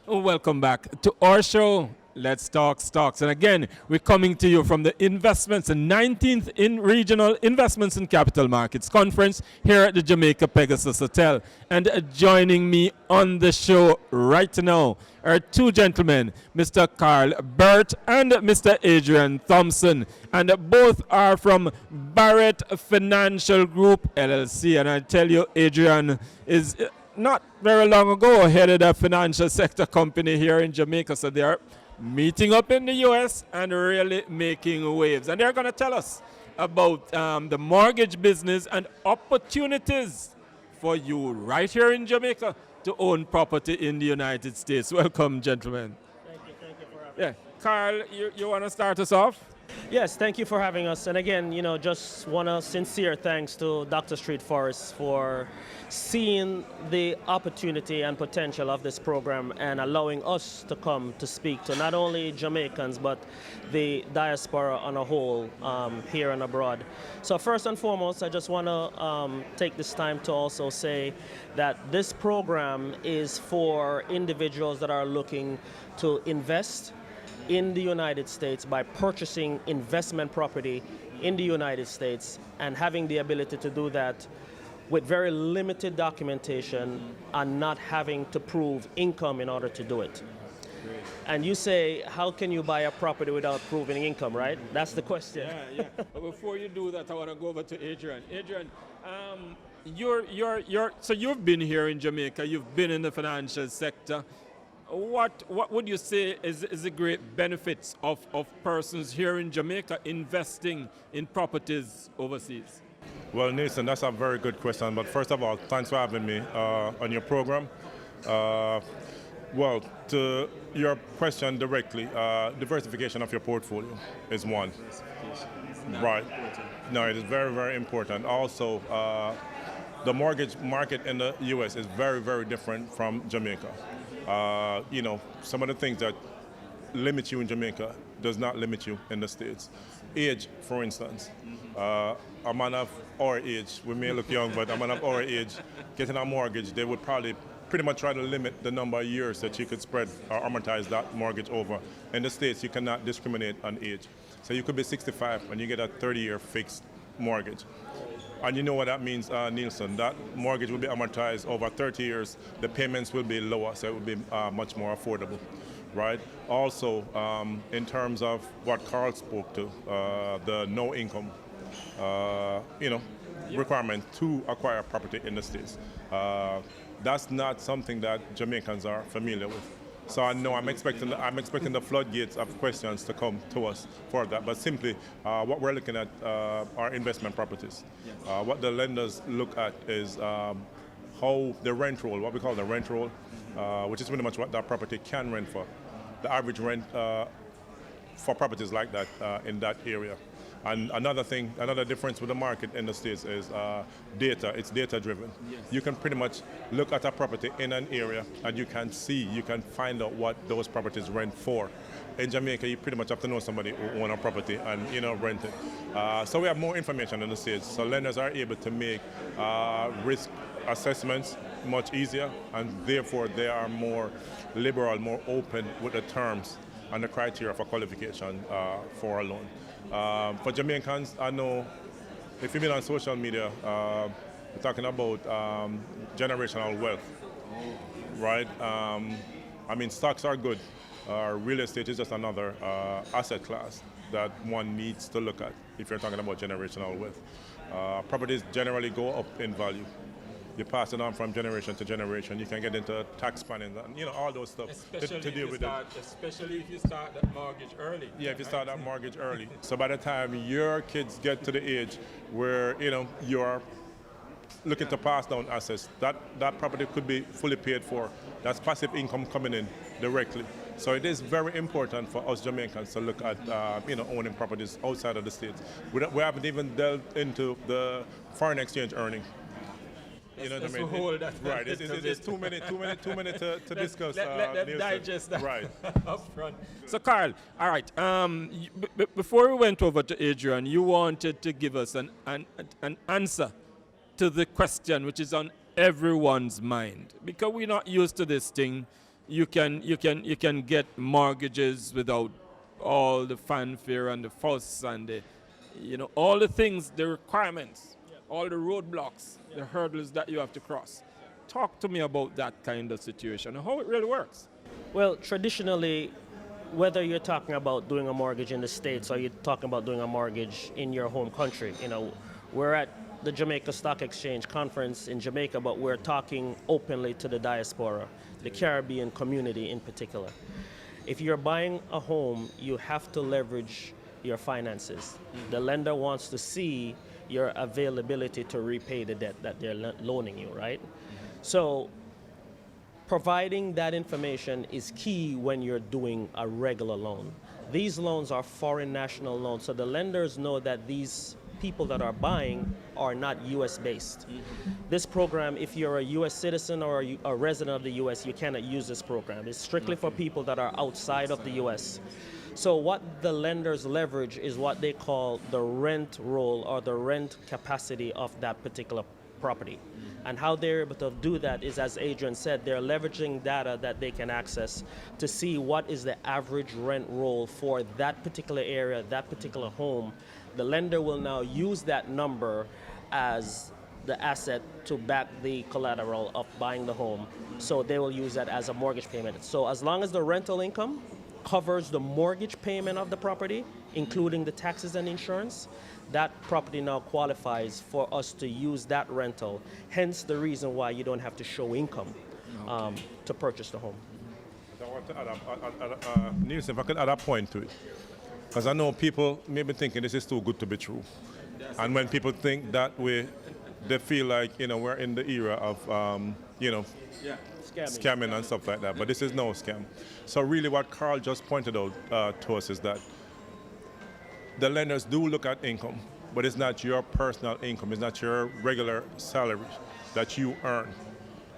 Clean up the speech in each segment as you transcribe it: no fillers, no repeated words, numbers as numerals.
Welcome back to our show, Let's Talk Stocks. And again, we're coming to you from the Investments, the 19th in Regional Investments and Capital Markets Conference here at the Jamaica Pegasus Hotel. And joining me on the show right now are two gentlemen, Mr. Karl Burt and Mr. Adrian Thompson. And both are from Barrett Fianacial Group, LLC. And I tell you, Adrian is not very long ago headed a financial sector company here in Jamaica. So they are meeting up in the US and really making waves. And they're going to tell us about the mortgage business and opportunities for you right here in Jamaica to own property in the United States. Welcome, gentlemen. Thank you for having us. Karl, you want to start us off? Yes, thank you for having us. And again, just want to sincere thanks to Dr. Street Forest for seeing the opportunity and potential of this program and allowing us to come to speak to not only Jamaicans but the diaspora on a whole here and abroad. So first and foremost, I just want to take this time to also say that this program is for individuals that are looking to invest in the United States by purchasing investment property in the United States and having the ability to do that with very limited documentation and not having to prove income in order to do it. Great. And you say, how can you buy a property without proving income, right? That's the question. Yeah. But before you do that, I want to go over to Adrian. Adrian, so you've been here in Jamaica, you've been in the financial sector. What would you say is the great benefits of persons here in Jamaica investing in properties overseas? Well, Neilson, that's a very good question. But first of all, thanks for having me on your program. Well, to your question directly, diversification of your portfolio is one. Right. No, it is very, very important. Also, the mortgage market in the U.S. is very, very different from Jamaica. Some of the things that limit you in Jamaica does not limit you in the States. Age, for instance. A man of our age, we may look young, but a man of our age, getting a mortgage, they would probably pretty much try to limit the number of years that you could spread or amortize that mortgage over. In the States, you cannot discriminate on age. So you could be 65 and you get a 30-year fixed mortgage. And you know what that means, Neilson, that mortgage will be amortized over 30 years, the payments will be lower, so it will be much more affordable, right? Also, in terms of what Karl spoke to, the no income, requirement to acquire property in the States. That's not something that Jamaicans are familiar with. So I know I'm expecting the floodgates of questions to come to us for that. But simply, what we're looking at are investment properties. Yes. What the lenders look at is how the rent roll, what we call the rent roll, which is pretty much what that property can rent for. The average rent for properties like that in that area. And another difference with the market in the States is data. It's data driven. Yes. You can pretty much look at a property in an area and you can find out what those properties rent for. In Jamaica, you pretty much have to know somebody who owns a property and rent it. So we have more information in the States. So lenders are able to make risk assessments much easier, and therefore they are more liberal, more open with the terms and the criteria for qualification for a loan. For Jamaicans, I know if you've been on social media, we're talking about generational wealth, right? Stocks are good. Real estate is just another asset class that one needs to look at if you're talking about generational wealth. Properties generally go up in value. You pass it on from generation to generation. You can get into tax planning, all those stuff to deal with it. Especially if you start that mortgage early. Yeah, if you start that mortgage early. So by the time your kids get to the age where you're looking to pass down assets, that property could be fully paid for. That's passive income coming in directly. So it is very important for us Jamaicans to look at owning properties outside of the States. We haven't even delved into the foreign exchange earning. You know what I mean? Right. It's too many to discuss. Let digest that right. up front. So, Karl, all right. Before we went over to Adrian, you wanted to give us an answer to the question which is on everyone's mind, because we're not used to this thing. You can get mortgages without all the fanfare and the fuss and the, all the things, the requirements, all the roadblocks, the hurdles that you have to cross. Talk to me about that kind of situation and how it really works. Well, traditionally, whether you're talking about doing a mortgage in the States or you're talking about doing a mortgage in your home country, we're at the Jamaica Stock Exchange conference in Jamaica, but we're talking openly to the diaspora, the Caribbean community in particular. If you're buying a home, you have to leverage your finances. The lender wants to see your availability to repay the debt that they're loaning you, right? So providing that information is key when you're doing a regular loan. These loans are foreign national loans, so the lenders know that these people that are buying are not US based. This program, if you're a US citizen or a resident of the US, you cannot use this program. It's strictly for people that are outside of the US. So what the lenders leverage is what they call the rent roll or the rent capacity of that particular property. And how they're able to do that is, as Adrian said, they're leveraging data that they can access to see what is the average rent roll for that particular area, that particular home. The lender will now use that number as the asset to back the collateral of buying the home. So they will use that as a mortgage payment. So as long as the rental income covers the mortgage payment of the property, including the taxes and insurance, that property now qualifies for us to use that rental. Hence the reason why you don't have to show income to purchase the home. I want to add Neilson, if I could add a point to it. Because I know people may be thinking this is too good to be true. And when people think that way, they feel like, we're in the era of, scamming and stuff like that. But this is no scam. So really what Karl just pointed out to us is that the lenders do look at income, but it's not your personal income. It's not your regular salary that you earn,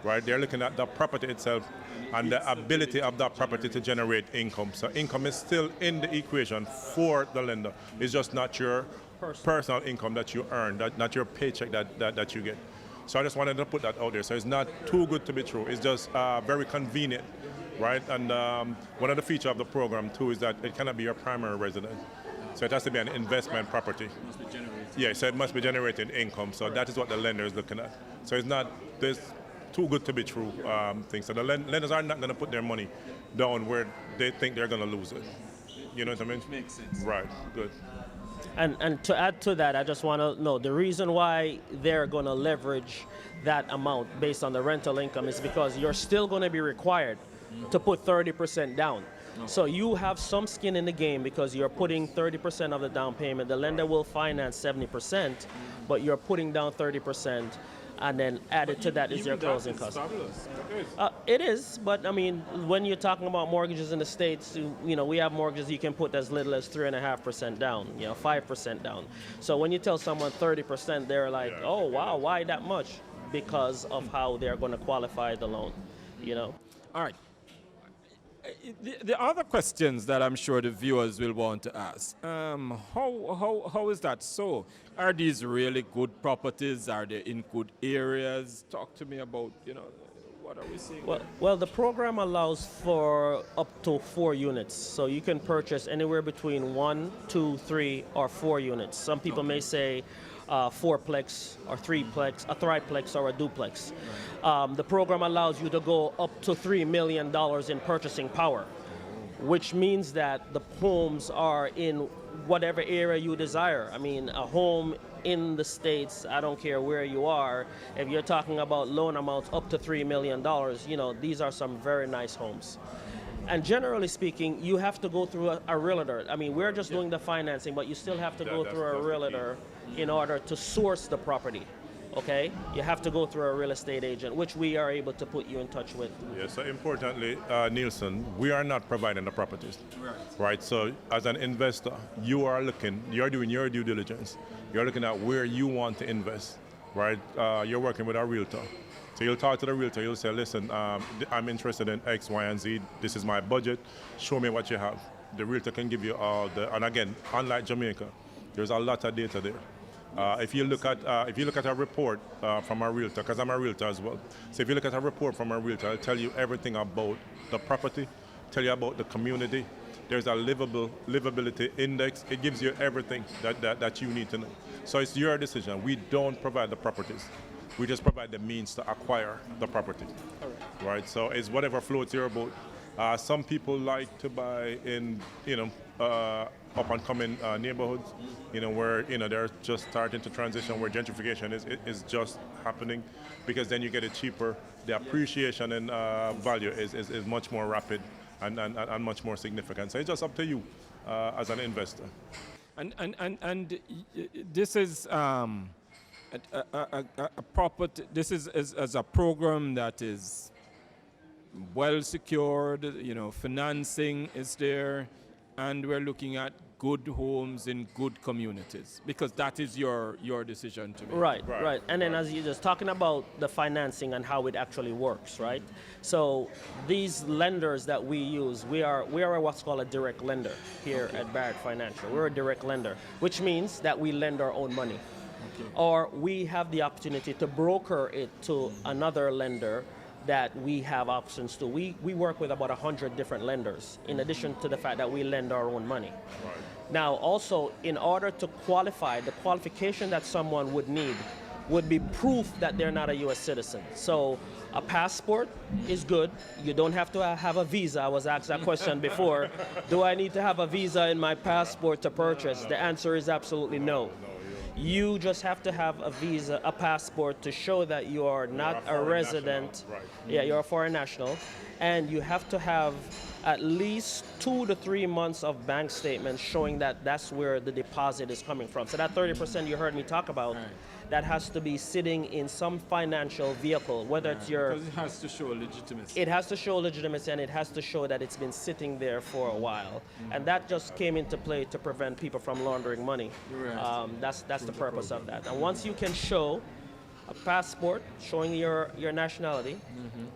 right? They're looking at the property itself and the ability of that property to generate income. So income is still in the equation for the lender. It's just not your personal income that you earn, not your paycheck that you get. So I just wanted to put that out there. So it's not too good to be true. It's just very convenient, right? And one of the features of the program too is that it cannot be your primary residence. So it has to be an investment property. It must be generated. Yeah, so it must be generating income. So that is what the lender is looking at. So it's not this too good to be true thing. So the lenders are not going to put their money down where they think they're going to lose it. You know what I mean? Makes sense. Right, good. And to add to that, I just want to know the reason why they're going to leverage that amount based on the rental income is because you're still going to be required to put 30% down. So you have some skin in the game because you're putting 30% of the down payment. The lender will finance 70%, but you're putting down 30%, and then added to that is your closing cost. It is, but I mean, when you're talking about mortgages in the States, we have mortgages you can put as little as 3.5% down, 5% down. So when you tell someone 30%, they're like, oh wow, why that much? Because of how they're going to qualify the loan, All right. The other questions that I'm sure the viewers will want to ask, how is that so? Are these really good properties? Are they in good areas? Talk to me about, what are we seeing? Well, the program allows for up to 4 units. So you can purchase anywhere between 1, 2, 3, or 4 units. Some people may say 4-plex or 3-plex, a triplex or a duplex. The program allows you to go up to $3 million in purchasing power, which means that the homes are in whatever area you desire. I mean, a home in the States, I don't care where you are, if you're talking about loan amounts up to $3 million, these are some very nice homes. And generally speaking, you have to go through a realtor. I mean, we're just doing the financing, but you still have to go through a realtor in order to source the property. okay, you have to go through a real estate agent, which we are able to put you in touch with. Yeah, so importantly, Neilson, we are not providing the properties. Right. So as an investor, you're doing your due diligence. You're looking at where you want to invest, right? You're working with a realtor. So you'll talk to the realtor, you'll say, listen, I'm interested in X, Y, and Z. This is my budget. Show me what you have. The realtor can give you all and again, unlike Jamaica, there's a lot of data there. If you look at a report from a realtor, because I'm a realtor as well, so if you look at a report from a realtor, it'll tell you everything about the property, tell you about the community. There's a livability index. It gives you everything that you need to know. So it's your decision. We don't provide the properties. We just provide the means to acquire the property. Right? So it's whatever floats your boat. Some people like to buy in, up and coming neighborhoods, where they're just starting to transition, where gentrification is just happening, because then you get it cheaper. The appreciation in value is much more rapid and much more significant. So it's just up to you as an investor. And this is a property. This is as a program that is well secured. Financing is there, and we're looking at good homes in good communities, because that is your decision to make. Right. And then as you're just talking about the financing and how it actually works, right? So these lenders that we use, we are what's called a direct lender here at Barrett Financial. We're a direct lender, which means that we lend our own money. Okay. Or we have the opportunity to broker it to another lender that we have options to. We work with about 100 different lenders, in addition to the fact that we lend our own money. Right. Now, also, in order to qualify, the qualification that someone would need would be proof that they're not a U.S. citizen. So a passport is good. You don't have to have a visa. I was asked that question before. Do I need to have a visa in my passport to purchase? The answer is absolutely no. You just have to have a passport to show that you are not a resident. Right. Yeah, you're a foreign national. And you have to have at least 2 to 3 months of bank statements showing that that's where the deposit is coming from. So that 30% you heard me talk about, that has to be sitting in some financial vehicle, whether it's your... Because it has to show legitimacy. It has to show legitimacy, and it has to show that it's been sitting there for a while. And that just came into play to prevent people from laundering money. Right. That's the purpose of that. And once you can show a passport showing your nationality,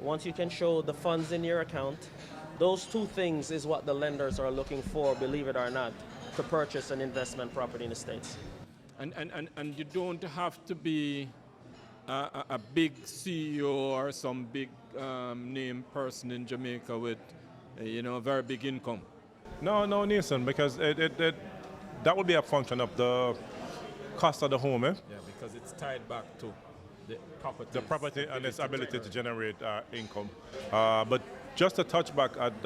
once you can show the funds in your account, those two things is what the lenders are looking for, believe it or not, to purchase an investment property in the States. And you don't have to be a big CEO or some big name person in Jamaica with a very big income. No, Neilson, because that would be a function of the cost of the home. Yeah, because it's tied back to the property. The property and its ability to generate income. But just to touch back at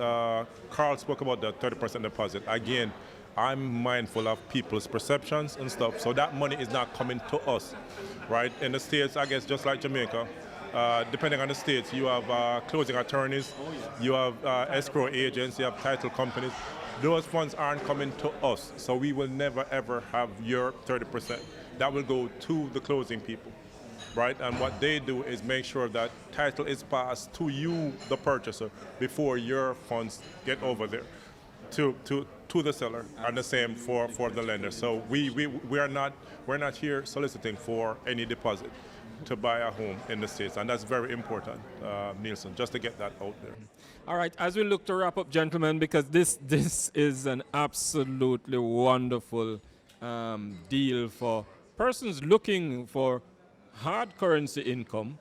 Karl spoke about the 30% deposit. Again, I'm mindful of people's perceptions and stuff, so that money is not coming to us, right? In the States, I guess, just like Jamaica, depending on the states, you have closing attorneys, you have escrow agents, you have title companies. Those funds aren't coming to us, so we will never ever have your 30%. That will go to the closing people, right? And what they do is make sure that title is passed to you, the purchaser, before your funds get over there to the seller, and the same for the lender. So we're not here soliciting for any deposit to buy a home in the States, and that's very important, Neilson, just to get that out there. All right, as we look to wrap up, gentlemen, because this is an absolutely wonderful deal for persons looking for hard currency income,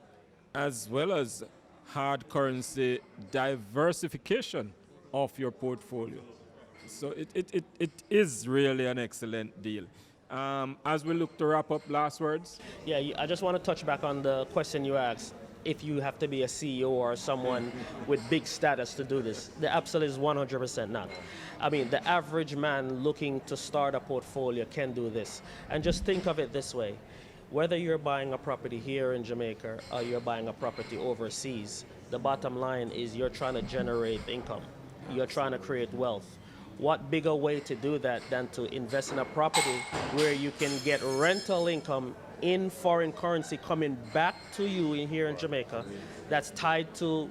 as well as hard currency diversification of your portfolio. So it is really an excellent deal. As we look to wrap up, last words? Yeah, I just want to touch back on the question you asked. If you have to be a CEO or someone with big status to do this, the answer is 100% not. I mean, the average man looking to start a portfolio can do this. And just think of it this way. Whether you're buying a property here in Jamaica or you're buying a property overseas, the bottom line is you're trying to generate income. You're trying to create wealth. what bigger way to do that than to invest in a property where you can get rental income in foreign currency coming back to you in here in Jamaica that's tied to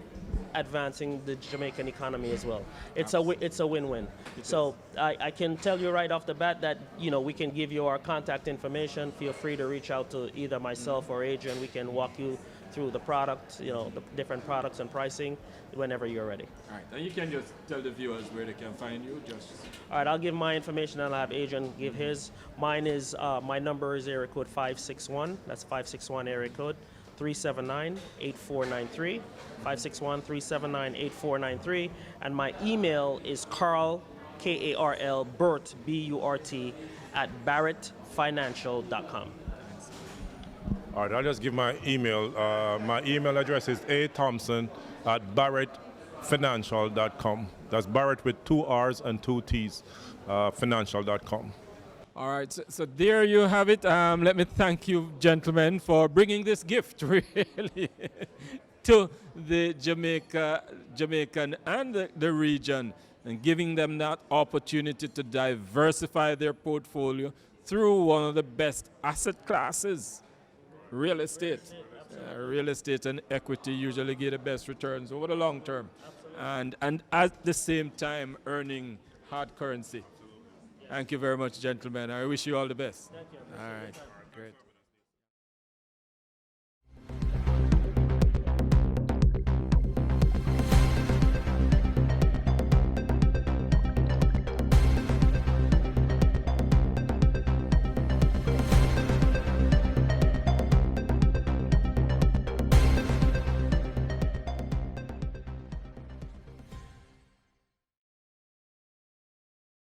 advancing the Jamaican economy as well. It's a win-win. So I can tell you right off the bat that we can give you our contact information. Feel free to reach out to either myself or Adrian. We can walk you through the product, the different products and pricing whenever you're ready. All right, and you can just tell the viewers where they can find you. All right, I'll give my information and I'll have Adrian give his. Mine is, my number is area code 561. That's 561 area code 379-8493. 561-379-8493. And my email is karl, K-A-R-L, Burt, B-U-R-T, at barrettfinancial.com. All right, I'll just give my email. My email address is a.thompson@barrettfinancial.com. That's Barrett with 2 R's and 2 T's, financial.com. All right, so there you have it. Let me thank you, gentlemen, for bringing this gift, really, to the Jamaican and the region, and giving them that opportunity to diversify their portfolio through one of the best asset classes, real estate. Real estate and equity usually get the best returns over the long term, and at the same time earning hard currency. Thank you very much, gentlemen. I wish you all the best. Thank you. All right, great.